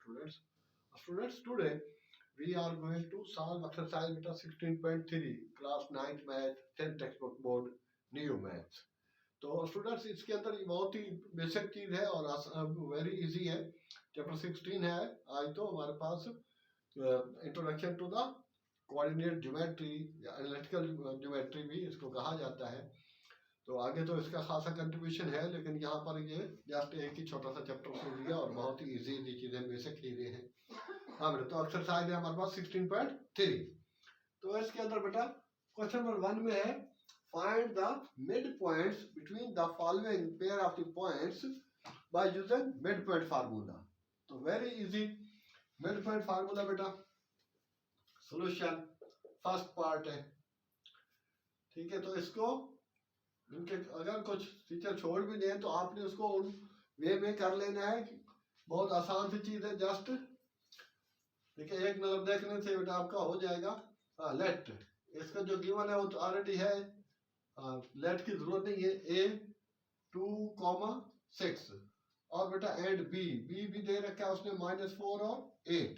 students. Students, today we are going to solve exercise beta 16.3 class 9th math 10th textbook board new maths. तो students इसके अंदर बहुत ही basic चीज है और वेरी इजी है. चैप्टर 16 है आज. तो हमारे पास introduction to the coordinate geometry या एनालिटिकल ज्योमेट्री भी इसको कहा जाता है. तो आगे तो इसका खासा कंट्रीब्यूशन है, लेकिन यहाँ पर ये जस्ट एक ही छोटा सा चैप्टर से लिया और बहुत ही इजी इजी चीजें बेसिक चीजें हैं. हाँ बेटा, तो एक्सरसाइज है हमारे पास 16.3. तो इसके अंदर बेटा क्वेश्चन नंबर 1 में है find the mid points between the following pair of the points by using mid point formula. तो very easy mid point formula बेटा. सॉल्यूशन फर्स्ट पार्ट है, ठीक है. तो इसको इनके अगर कुछ टीचर छोड़ भी दें तो आपने उसको उन वे में कर लेना है. बहुत आसान सी चीज है, जस्ट ठीक है, एक नजर देखने से बेटा आपका हो जाएगा. हाँ, लेट इसका जो गिवन है वो तो ऑलरेडी है. लेट की जरूरत नहीं है. ए 2,6 और बेटा एंड बी भी दे रखा है उसने -4 और 8.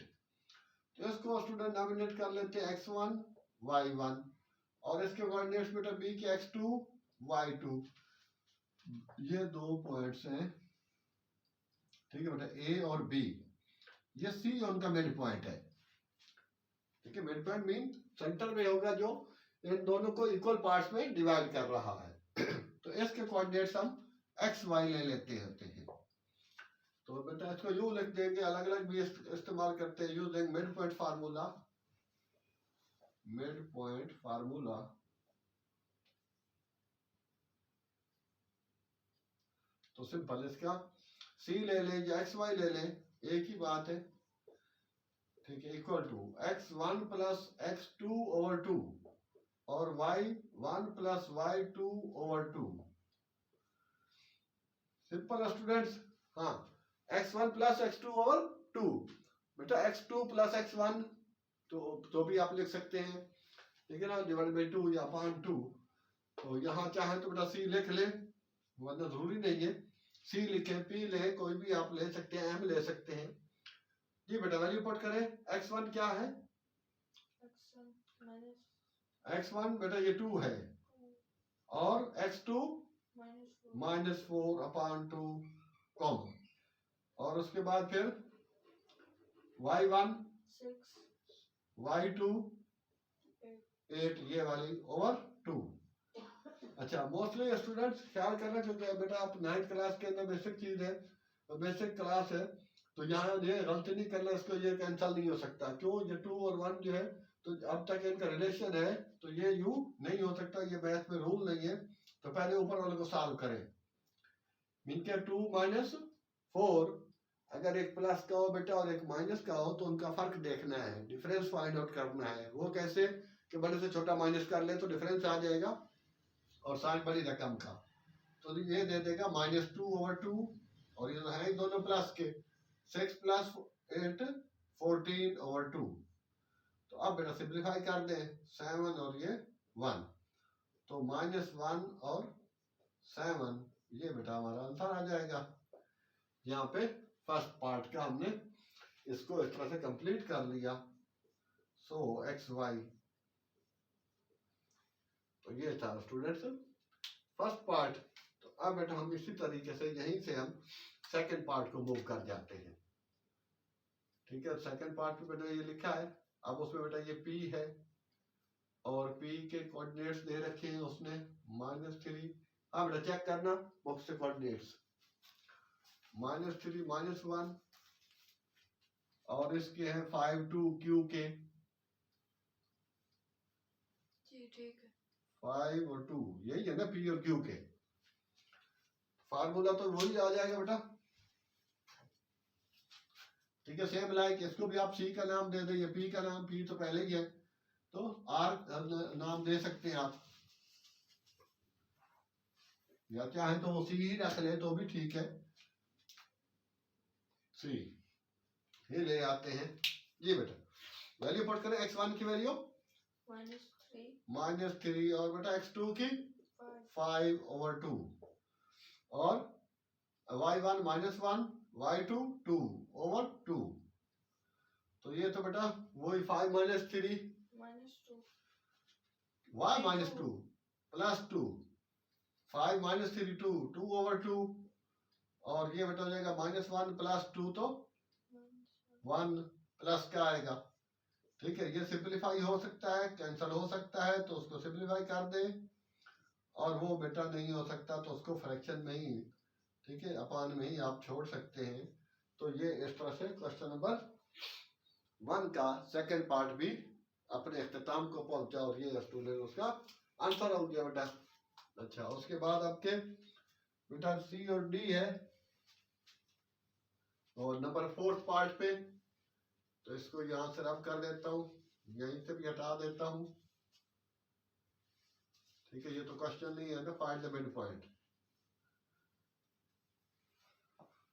तो इसको स्टूडेंट नॉमिनेट कर लेते हैं x1 y1 और इसके कोऑर्डिनेट्स बेटा b के x2 y2. ये दो पॉइंट्स हैं, ठीक है बेटा, ए और बी. ये सी उनका मिड पॉइंट है, ठीक है. मिड पॉइंट मीन सेंटर में होगा जो इन दोनों को इक्वल पार्ट्स में डिवाइड कर रहा है. तो इसके कोऑर्डिनेट्स हम एक्स वाई ले लेते होते हैं. तो बेटा इसको यू लिख देंगे, अलग अलग भी इस्तेमाल करते हैं using mid point formula. Mid point formula तो सिंपल इसका सी ले ले या एक्स वाई ले ले, एक ही बात है, ठीक है. इक्वल टू x1 प्लस x2 ओवर 2 और y1 प्लस y2 ओवर 2. Simple students. हाँ, x1 प्लस x2 ओवर 2 बेटा x2 प्लस x1 तो भी आप लिख सकते हैं, ठीक है ना, डिवाइड बाई 2 या अपॉन 2. तो यहाँ चाहे तो बेटा सी लिख ले, वरना जरूरी नहीं है. सी लिखे, पी ले, कोई भी आप ले सकते हैं, एम ले सकते हैं. जी बेटा वैल्यू पुट करें. x1 क्या है? x1 बेटा ये 2 है और x2 -4 अपॉन 2 कॉमन. और उसके बाद फिर y1 6 y2 8 ये वाली ओवर 2. अच्छा, मोस्टली स्टूडेंट्स ख्याल करना, क्योंकि बेटा आप 9th क्लास के अंदर बेसिक चीज है, तो बेसिक क्लास है, तो यहाँ ये गलती नहीं करना, इसको ये कैंसिल नहीं हो सकता. क्यों? ये 2 और 1 जो है तो अब तक इनका रिलेशन है, तो ये यू नहीं हो सकता. ये मैथ में रूल नहीं है. तो पहले ऊपर वाले को सॉल्व करें. मीन के 2 -4 अगर एक प्लस का हो बेटा और एक माइनस का हो तो उनका फर्क देखना है, डिफरेंस फाइंड आउट करना है. वो कैसे कि बड़े से छोटा माइनस कर ले तो डिफरेंस आ जाएगा और साइन बड़ी रकम का. तो ये दे देगा -2 ओवर 2 और ये है दोनों प्लस के 6 प्लस 8 14 ओवर 2. तो अब बेटा सिंप्लीफाई कर दें. 7 और ये 1 तो -1 और 7 ये बेटा हमारा आंसर आ जाएगा. यहाँ पे फर्स्ट पार्ट का हमने इसको इस तरह से कंप्लीट कर लिया. सो एक्स वाई, तो ये था स्टूडेंट्स फर्स्ट पार्ट. तो अब बेटा हम इसी तरीके से यहीं से हम सेकंड पार्ट को मूव कर जाते हैं, ठीक है. सेकंड पार्ट में बेटा ये लिखा है. अब उसमें बेटा ये P है और P के कोऑर्डिनेट्स दे रखे हैं उसने -3. हाँ बेटा चेक करना बुक से कोऑर्डिनेट्स. -3 -1 और इसके हैं 5 2 Q के. जी ठीक है. 5 और 2 यही है ना, P और Q के. फार्मूला तो वही आ जाएगा बेटा, ठीक है. सेम लाइक इसको भी आप C का नाम दे दें, ये P का नाम, P तो पहले ही है, तो R नाम दे सकते हैं आप, या चाहे तो वो C ही रख ले तो भी ठीक है. C ये ले आते हैं. जी बेटा वैल्यू पुट करें. x1 की वैल्यू -3 और बेटा x2 की 5 ओवर 2 और y1 -1 y2 2 ओवर 2. बेटा वही 5 minus 3 -2 y minus 2 plus 2 5 minus 3 2 2 over 2 और ये बेटा हो जाएगा -1 प्लस 2 तो 1 प्लस क्या आएगा। ठीक है, ये सिंपलीफाई हो सकता है, कैंसिल हो सकता है तो उसको सिंपलीफाई कर दे, और वो बेटा नहीं हो सकता तो उसको फ्रैक्शन में ही, ठीक है, अपान में ही आप छोड़ सकते हैं। तो ये इस तरह से क्वेश्चन नंबर 1 का सेकंड पार्ट भी अपने अख्ताम को पहुंचा, और ये स्टूडेंट उसका आंसर हो गया बेटा। अच्छा, उसके बाद आपके बेटा सी और डी है, और नंबर 4th पार्ट पे, तो इसको यहां से रब कर देता हूं, यहीं से भी हटा देता हूं। ठीक है, ये तो क्वेश्चन नहीं है ना, फाइंड द मिड पॉइंट।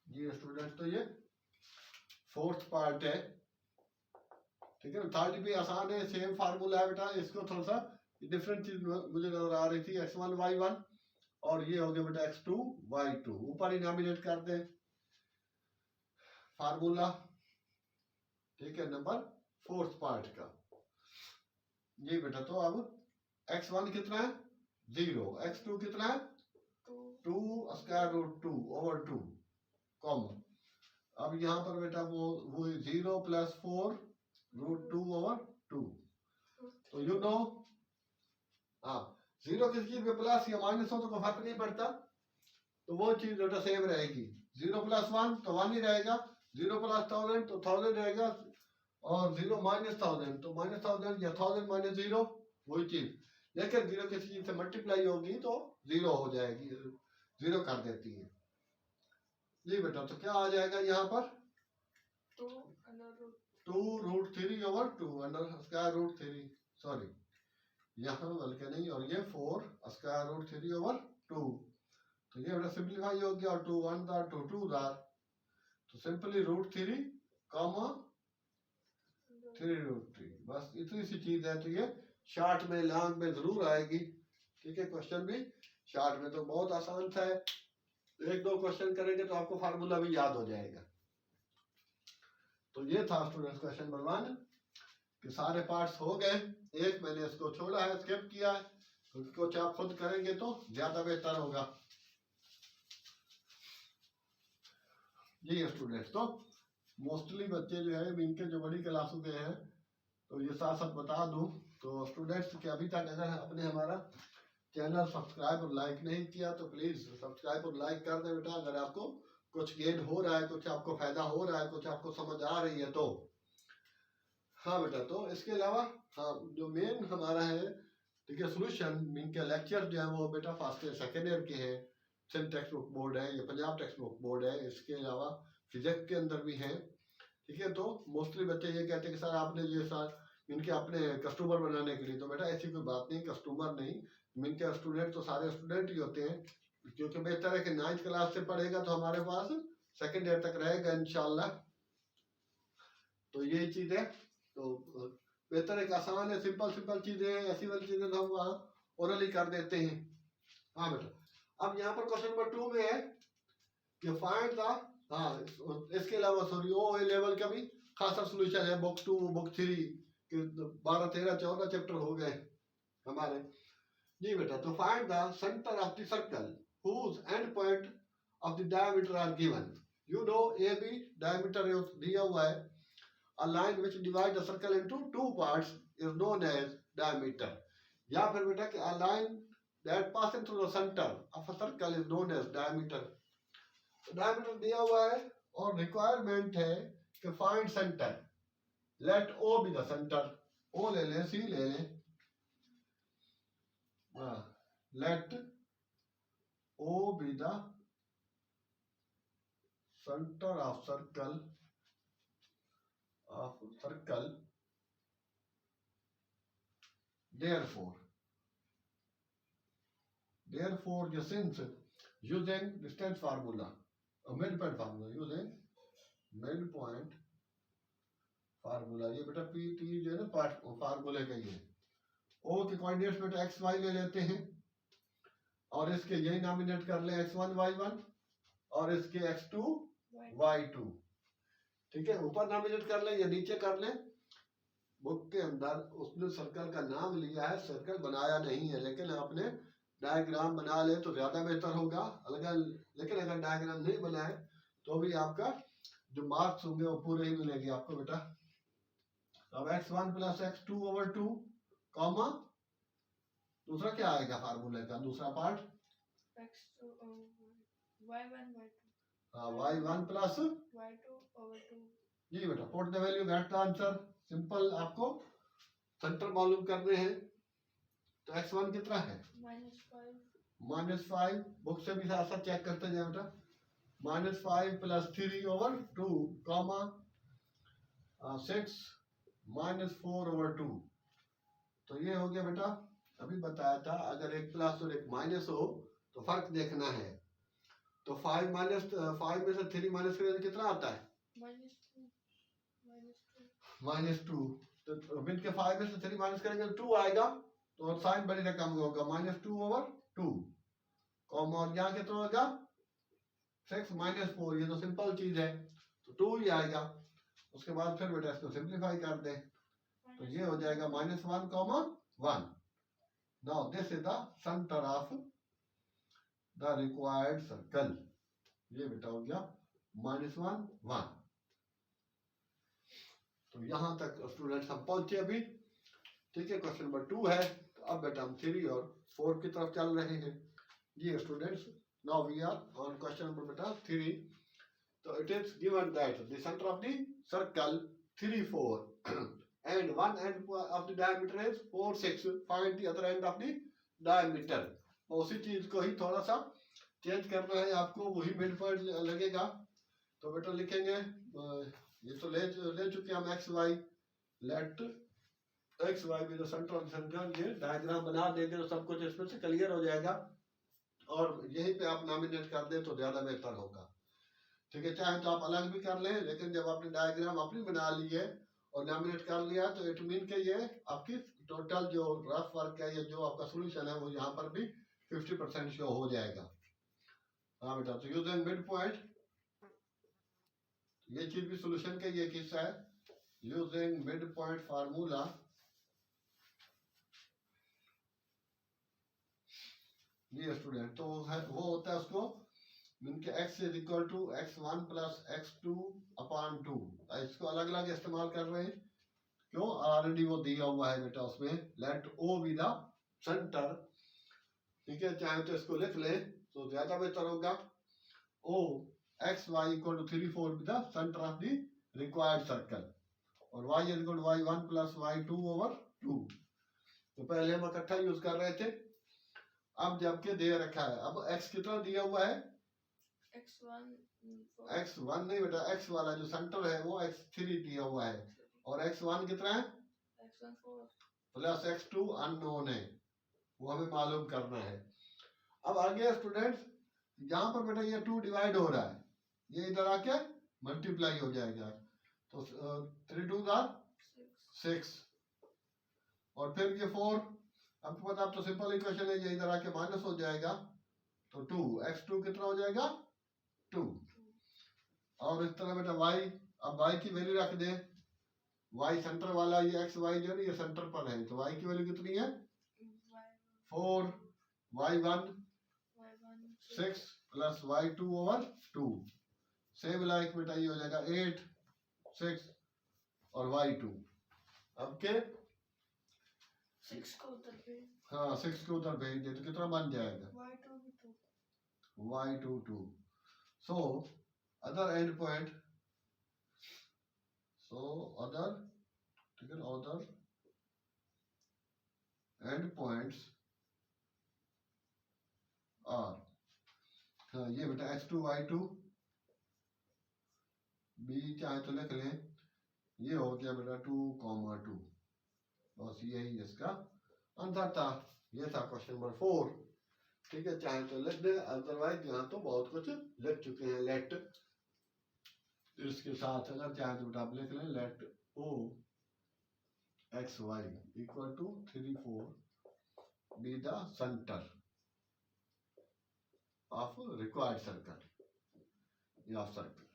ये स्टूडेंट तो ये 4th पार्ट है। ठीक है, 3rd भी आसान है, सेम फार्मूला है बेटा, इसको थोड़ा सा डिफरेंट चीज मुझे नजर आ रही थी, x1 y1 और ये हो गया बेटा x2 y2, ऊपर ही नॉमिनेट कर दे फार्मूला। ठीक है, नंबर 4th पार्ट का ये बेटा। तो अब x1 कितना है 0, x2 कितना है 2 स्क्वायर रूट 2 ओवर 2 कॉमन। अब यहाँ पर बेटा वो 0 प्लस 4 रूट 2 ओवर 2, तो यू नो, हाँ 0 किसी चीज में प्लस या माइनस हो तो कोई फर्क नहीं पड़ता, तो वो चीज बेटा सेम रहेगी। 0 प्लस 1 तो 1 ही रहेगा, 0 प्लस 1000 तो 1000 रहेगा, और 0 माइनस 1000 तो माइनस 1000 या 1000 माइनस 0 वही चीज। लेकिन 0 किसी चीज से मल्टीप्लाई होगी तो 0 हो जाएगी, 0 कर देती है। जी बेटा, तो क्या आ जाएगा यहाँ पर 2 root 3 over 2 under square root 3, sorry यहाँ बल्कि नहीं, और ये 4 स्क्वायर रूट 3 ओवर 2, तो ये बेटा सिंपलीफाई हो गया, और 2 1 था 2 2 था, तो सिंपली रूट 3 कॉमा 3 रूट 3, बस इतनी सी चीज है। तो ये शॉर्ट में लॉन्ग में जरूर आएगी। ठीक है, क्वेश्चन भी शॉर्ट में तो बहुत आसान था, 1-2 क्वेश्चन करेंगे तो आपको फार्मूला भी याद हो जाएगा। तो ये था स्टूडेंट्स क्वेश्चन नंबर 1 कि सारे पार्ट्स हो गए, एक मैंने इसको छोड़ा है, स्किप किया है, क्योंकि कुछ आप खुद करेंगे तो ज्यादा बेहतर होगा। ये स्टूडेंट्स तो मोस्टली बच्चे जो है इनके जो बड़ी क्लासों के हैं, तो ये साथ साथ बता दूं तो स्टूडेंट्स के अभी तक अगर आपने हमारा चैनल सब्सक्राइब और लाइक नहीं किया तो प्लीज सब्सक्राइब और लाइक कर दे बेटा। अगर आपको कुछ गेन हो रहा है, कुछ आपको फायदा हो रहा है, कुछ आपको समझ आ रही है तो। हाँ बेटा, तो इसके अलावा हाँ जो मेन हमारा है, ठीक है, सोल्यूशन इनके लेक्चर जो है वो बेटा फर्स्ट ईयर सेकेंड ईयर के हैं, सिंध टेक्स्ट बुक बोर्ड है, ये पंजाब टेक्स्ट बुक बोर्ड है, इसके अलावा फिजिक्स के अंदर भी हैं। ठीक है, तो मोस्टली बच्चे ये कहते हैं कि सर आपने ये सर इनके अपने कस्टमर बनाने के लिए, तो बेटा ऐसी कोई बात नहीं, कस्टमर नहीं, इनके स्टूडेंट तो सारे स्टूडेंट ही होते हैं, क्योंकि बेहतर है कि 9th क्लास से पढ़ेगा तो हमारे पास सेकेंड ईयर तक रहेगा इंशाल्लाह। तो यही चीज है, तो बेहतर है कि आसान है, सिंपल सिंपल चीजें, ऐसी वाली चीजें तो हम वहाँ ओरली कर देते हैं। हाँ बेटा, अब यहाँ पर क्वेश्चन नंबर 2 में है कि फाइंड द, हाँ इसके अलावा सॉरी ओ लेवल का भी खासा सोल्यूशन है, बुक 2 बुक 3 के 12 13 14 चैप्टर हो गए हमारे। जी बेटा, तो find the centre of the circle whose end point of the diameter are given. You know AB diameter दिया हुआ है, a line which divides the circle into 2 parts is known as diameter. या फिर बेटा कि a line that passing through the center of a circle is known as diameter. Diameter दिया हुआ है और रिक्वायरमेंट है कि find centre, let O be the centre, O ले लें, C ले लें, let O be the center of circle therefore since using distance formula, midpoint formula, using midpoint formula, ये बेटा PT जो है ना पार्ट फार्मूले का ये O के कोऑर्डिनेट्स बेटा x y ले लेते हैं, और इसके यही नॉमिनेट कर ले x1 y1 और इसके x2 y2। ठीक है, ऊपर नॉमिनेट कर ले या नीचे कर ले, बुक के अंदर उसने सर्कल का नाम लिया है, सर्कल बनाया नहीं है, लेकिन आपने डायग्राम बना ले तो ज्यादा बेहतर होगा। लेकिन अगर डायग्राम नहीं बनाए तो भी आपका जो मार्क्स होंगे वो पूरे ही मिलेंगे आपको बेटा। अब x1 प्लस x2 ओवर 2 कॉमा दूसरा क्या आएगा फार्मूले का दूसरा पार्ट? x2 y1 y2 हाँ y1 प्लस y2 over 2 जी बेटा, put the value get the answer. Simple, आपको सेंटर मालूम करने हैं। तो x1 कितना है? -5 -5। बुक से भी साथ साथ चेक करते जाए बेटा। -5 प्लस 3 ओवर 2 कॉमा 6 -4 ओवर 2। तो ये हो गया बेटा। अभी बताया था अगर एक प्लस और एक माइनस हो तो फर्क देखना है। तो 5 में से 3 माइनस करें तो कितना आता है? -2। तो बिन के 5 में से 3 माइनस करेंगे तो 2 आएगा। तो साइन बड़ी रकम होगा -2 ओवर 2 कॉमा, और यहाँ कितना होगा? 6 -4। ये तो सिंपल चीज है, तो 2 ही आएगा। उसके बाद फिर बेटा इसको सिंप्लीफाई कर दें तो ये हो जाएगा -1 comma 1। Now this is the centre of the required circle. ये बेटा हो गया -1 1। तो यहां तक स्टूडेंट्स हम पहुंचे अभी। ठीक है, क्वेश्चन नंबर 2 है। तो अब बेटा हम 3 और 4 की तरफ चल रहे हैं। जी students, now we are on question number बेटा 3। तो it is given that the centre of the circle 3 4 and one end of the diameter is 4 6। find the other end of the diameter। उसी चीज को ही थोड़ा सा चेंज करना है आपको, वही मिड पॉइंट लगेगा। तो बेटा लिखेंगे ये तो ले चुके हम x y. Let x y with the centre of the circle. ये डायग्राम बना देंगे तो सब कुछ इसमें से क्लियर हो जाएगा, और यहीं पे आप नॉमिनेट कर दें तो ज्यादा बेहतर होगा। ठीक है, चाहे तो आप अलग भी कर लें, लेकिन जब आपने डायग्राम अपनी बना ली है और नॉमिनेट कर लिया तो इट मीन के ये आपकी टोटल जो रफ वर्क है या जो आपका सोल्यूशन है वो यहाँ पर भी 50% शो हो जाएगा। हाँ बेटा, तो यूजिंग मिड पॉइंट, ये चीज भी सोल्यूशन का ये एक हिस्सा है। यूजिंग मिड पॉइंट फार्मूला, ये स्टूडेंट तो वो होता है उसको इनके x is equal to x1 प्लस x2 अपॉन 2। इसको अलग अलग इस्तेमाल कर रहे हैं, क्यों? ऑलरेडी वो दिया हुआ है बेटा उसमें। लेट o बी द सेंटर। ठीक है, चाहे तो इसको लिख ले तो ज्यादा बेहतर होगा। o x y equal to 3 4 be the centre of the required circle, और y is equal to y1 प्लस y2 ओवर 2। तो पहले हम इकट्ठा यूज कर रहे थे, अब जबकि दे रखा है। अब x कितना दिया हुआ है? x1 नहीं बेटा, x वाला जो सेंटर है वो x3 दिया हुआ है, और x1 कितना है? x1 4 प्लस x2 अननोन है, वो हमें मालूम करना है। अब आगे स्टूडेंट्स, यहाँ पर बेटा ये 2 डिवाइड हो रहा है, ये इधर आके मल्टीप्लाई हो जाएगा। तो 3 2 6, और फिर ये 4। आपको पता, अब तो सिंपल इक्वेशन है, ये इधर आके माइनस हो जाएगा। तो 2 x2 कितना हो जाएगा? 2। और इस तरह बेटा y, अब y की वैल्यू रख दे। y सेंटर वाला, ये x y जो है ये सेंटर पर है, तो y की वैल्यू कितनी है? 4 y1 6 plus y2 over 2। Same like बेटा ये हो जाएगा 8 6 और y2। अब के 6 को उधर पे, हाँ 6 को उधर भेज दे तो कितना बन जाएगा? y2 2। So other end point, so other, ठीक है, other end points are, हाँ ये बेटा x2 y2 b चाहे तो लिख लें, ये हो गया बेटा 2 2। बस यही इसका आंसर था। ये था क्वेश्चन नंबर 4। ठीक है, चाहे तो लिख दे, अदरवाइज यहाँ तो बहुत कुछ लिख चुके हैं। लेट इसके साथ अगर चाहे तो बेटा आप लिख लें, let o x y equal to 3 4 be the centre of required circle या सर्कल।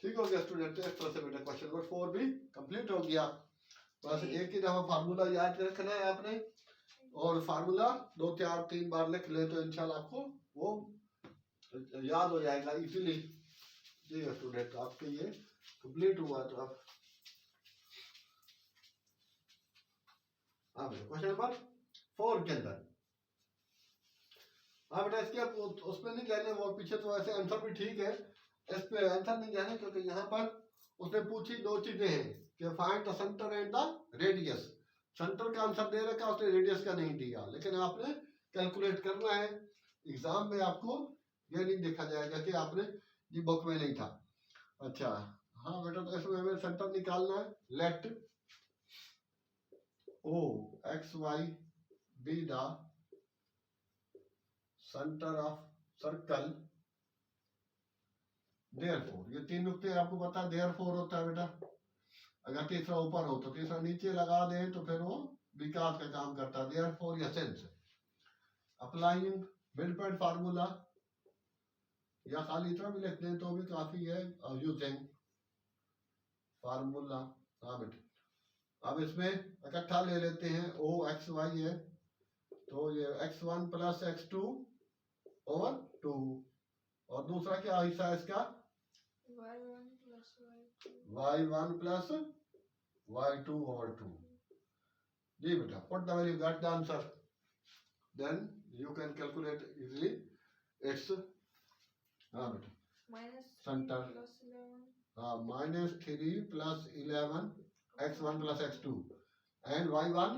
ठीक हो गया स्टूडेंट, इस तरह से बेटा क्वेश्चन नंबर 4 भी कंप्लीट हो गया। बस एक ही दफा फार्मूला याद रखना है आपने, और फार्मूला 2 4 3 बार लिख ले तो इंशाल्लाह आपको वो याद हो जाएगा इजीली। जी स्टूडेंट, आपके ये कंप्लीट हुआ। तो आप क्वेश्चन नंबर 4 के अंदर बेटा इसके उसमें नहीं जाने, वो पीछे तो ऐसे आंसर भी ठीक है, इस पे आंसर नहीं जाने क्योंकि यहाँ पर उसने पूछी 2 चीजें हैं कि find the centre and the radius. Centre का आंसर दे रखा, उसने रेडियस का नहीं दिया, लेकिन आपने कैलकुलेट करना है। एग्जाम में आपको ये नहीं देखा जाएगा कि आपने ये बुक में नहीं था। अच्छा हाँ बेटा, तो इसमें हमें सेंटर निकालना है। Let o x y be the centre of circle, therefore, ये 3 नुक्ते आपको पता है देयरफॉर होता है बेटा। अगर तीसरा ऊपर हो तो तीसरा नीचे लगा दे तो फिर वो विकास का काम करता है। देयरफॉर या sense, applying mid point formula, या खाली इतना भी लिख दें तो भी काफी है। Using formula. हाँ बेटा, अब इसमें इकट्ठा ले लेते हैं। ओ एक्स वाई है तो ये x1 प्लस x2 ओवर 2, और दूसरा क्या हिस्सा है इसका, y1 plus y2 y1 प्लस y2 ओवर 2। जी बेटा, put the value, get the answer, then you can calculate easily its हाँ बेटा minus 3 Center. plus 11 हाँ -3 प्लस 11 x1 प्लस x2 and y1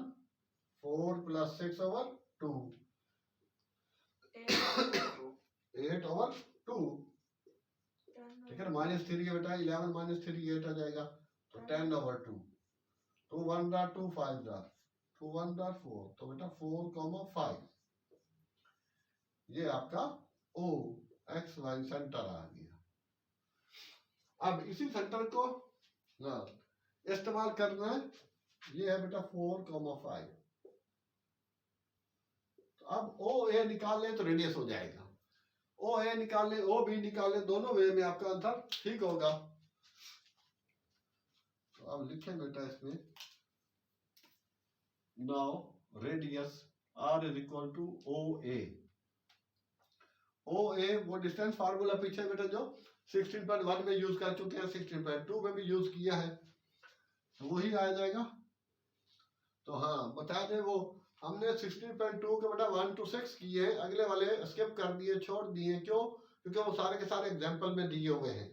4 plus 6 over 2 8 over 2। 10 ठीक है, -3 है बेटा, 11 -3 8 आ जाएगा तो 10 ओवर 2। 2 1 दा 2 5 दा 2 1 दा 4, तो बेटा 4,5 ये आपका ओ एक्स वाई सेंटर आ गया। अब इसी सेंटर को इस्तेमाल करना है, ये है बेटा 4,5। तो अब ओ ए निकाल ले तो रेडियस हो जाएगा, ओ ए निकाल ले ओ बी निकाल ले, दोनों वे में आपका आंसर ठीक होगा। तो अब लिखें बेटा इसमें, now radius R is equal to O A. O A वो डिस्टेंस फार्मूला पीछे बेटा जो 16.1 में यूज कर चुके हैं, 16.2 में भी यूज किया है, तो वही आ जाएगा। तो हाँ बता दें, वो हमने 16.2 के बेटा 1 to 6 किए, अगले वाले स्किप कर दिए, छोड़ दिए। क्यों? क्योंकि वो सारे के सारे एग्जाम्पल में दिए हुए हैं।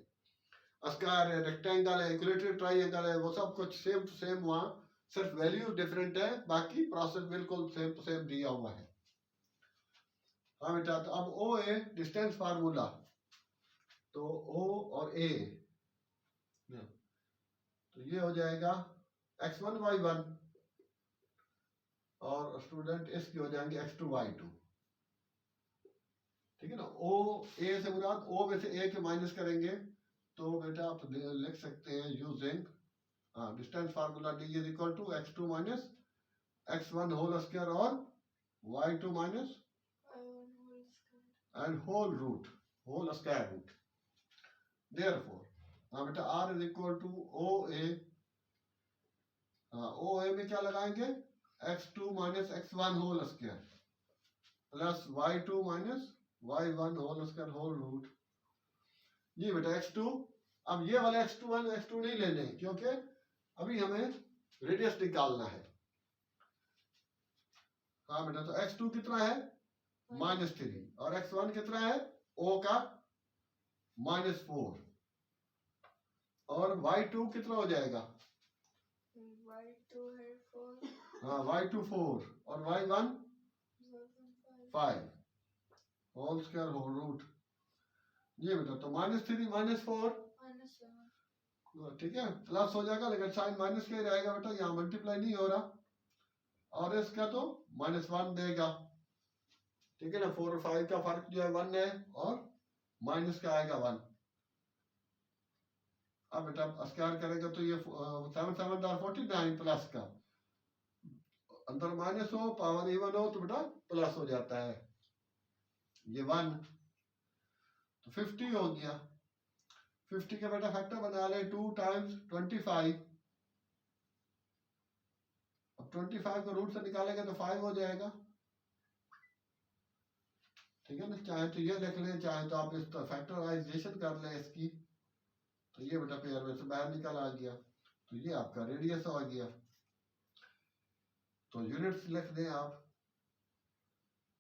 स्क्वायर है, रेक्टेंगल है, इक्विलेटरल ट्राइंगल है, वो सब कुछ सेम टू सेम, वहाँ सिर्फ वैल्यू डिफरेंट है, बाकी प्रोसेस बिल्कुल सेम टू सेम दिया हुआ है। हाँ बेटा, तो अब ओ ए डिस्टेंस फार्मूला, तो ओ और ए तो ये हो जाएगा x1 y1, और स्टूडेंट इसके हो जाएंगे x2 y2। ठीक है ना, ओ ए से मुराद ओ में से ए के माइनस करेंगे तो बेटा आप लिख सकते हैं using distance formula, d is equal to x2 minus x1 whole square और y2 minus and whole root, whole square root. Therefore, now बेटा r is equal to OA। OA में क्या लगाएंगे, x2 minus x1 whole square plus y2 minus y1 whole square whole root। ये बेटा x2, अब ये वाले x2 x2 नहीं लेने क्योंकि अभी हमें रेडियस निकालना है। हाँ बेटा, तो x2 कितना है -3, और x1 कितना है O का -4, और y2 कितना हो जाएगा, y2 है 4 हाँ y2 4 और y1 5 whole square whole root. ये बेटा तो -3 -4 -7, ठीक है, प्लस हो जाएगा, लेकिन साइन माइनस का ही रहेगा बेटा, यहाँ मल्टीप्लाई नहीं हो रहा, और इसका तो -1 देगा। ठीक है ना, 4 और 5 का फर्क जो है 1 है, और माइनस का आएगा 1। अब बेटा स्क्वायर करेगा तो ये 7 7 49 प्लस का, अंदर माइनस हो पावर इवन हो तो बेटा प्लस हो जाता है, ये 1 तो 50 हो गया। 50 का बेटा फैक्टर बना ले 2 टाइम्स 25। अब 25 को रूट से निकालेंगे तो 5 हो जाएगा, ठीक है ना। चाहे तो ये देख लें, चाहे तो आप इस फैक्टराइजेशन कर लें इसकी, तो ये बेटा पेयर में से बाहर निकल आ गया, तो ये आपका रेडियस आ गया। तो यूनिट्स लिख दें आप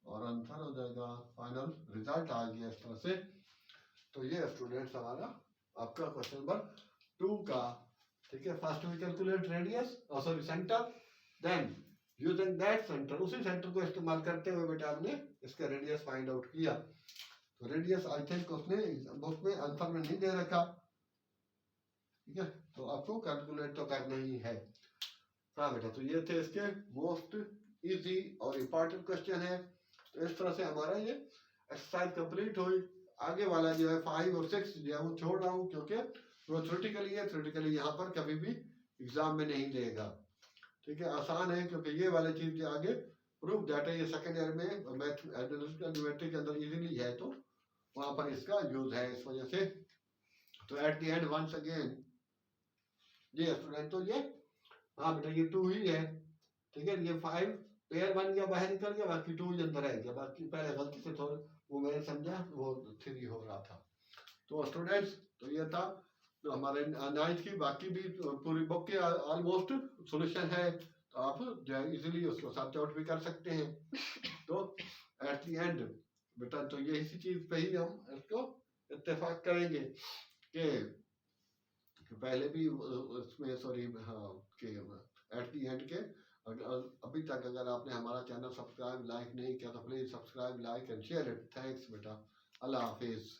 और आंसर हो जाएगा, फाइनल रिजल्ट आ गया इस तरह से। तो ये स्टूडेंट्स हमारा आपका क्वेश्चन नंबर 2 का, ठीक है। फर्स्ट वी कैलकुलेट रेडियस और sorry centre, then using that centre, उसी सेंटर को इस्तेमाल करते हुए बेटा हमने इसका रेडियस फाइंड आउट किया। तो रेडियस आई थिंक उसने बुक में आंसर में नहीं दे रखा, ठीक है, तो आपको कैलकुलेट तो करना ही है। हाँ बेटा, तो ये थे इसके मोस्ट इजी और इम्पोर्टेंट क्वेश्चन है। तो इस तरह से हमारा ये एक्सरसाइज कंप्लीट हुई। आगे वाला जो है 5 और 6 जो है वो छोड़ रहा हूँ, क्योंकि वो थ्योरेटिकली है, थ्योरेटिकली यहाँ पर कभी भी एग्जाम में नहीं देगा, ठीक है। आसान है क्योंकि ये वाली चीज जो आगे प्रूफ दैट है, ये सेकेंड ईयर में मैथ एनालिटिकल ज्योमेट्री के अंदर इजीली है, तो वहां पर इसका यूज है इस वजह से। तो at the end once again ये स्टूडेंट, तो ये हाँ बेटा ये 2 ही है, ठीक है। ये 5 पेयर बन गया, बाहर निकल गया, बाकी 2 ही अंदर रह गया, बाकी पहले गलती से थोड़ा वो मैंने समझा वो 3 हो रहा था। तो स्टूडेंट्स, तो ये था तो हमारे 9th की, बाकी भी पूरी बुक के ऑलमोस्ट सॉल्यूशन है, तो आप जो है इजीली उसको सर्च आउट भी कर सकते हैं। तो एट द एंड बेटा, तो ये इसी चीज पे ही हम इसको इत्तेफाक करेंगे कि पहले भी उसमें सॉरी हाँ कि एट द एंड के अभी तक अगर आपने हमारा चैनल सब्सक्राइब लाइक नहीं किया तो please subscribe like and share it. Thanks बेटा, अल्लाह हाफिज।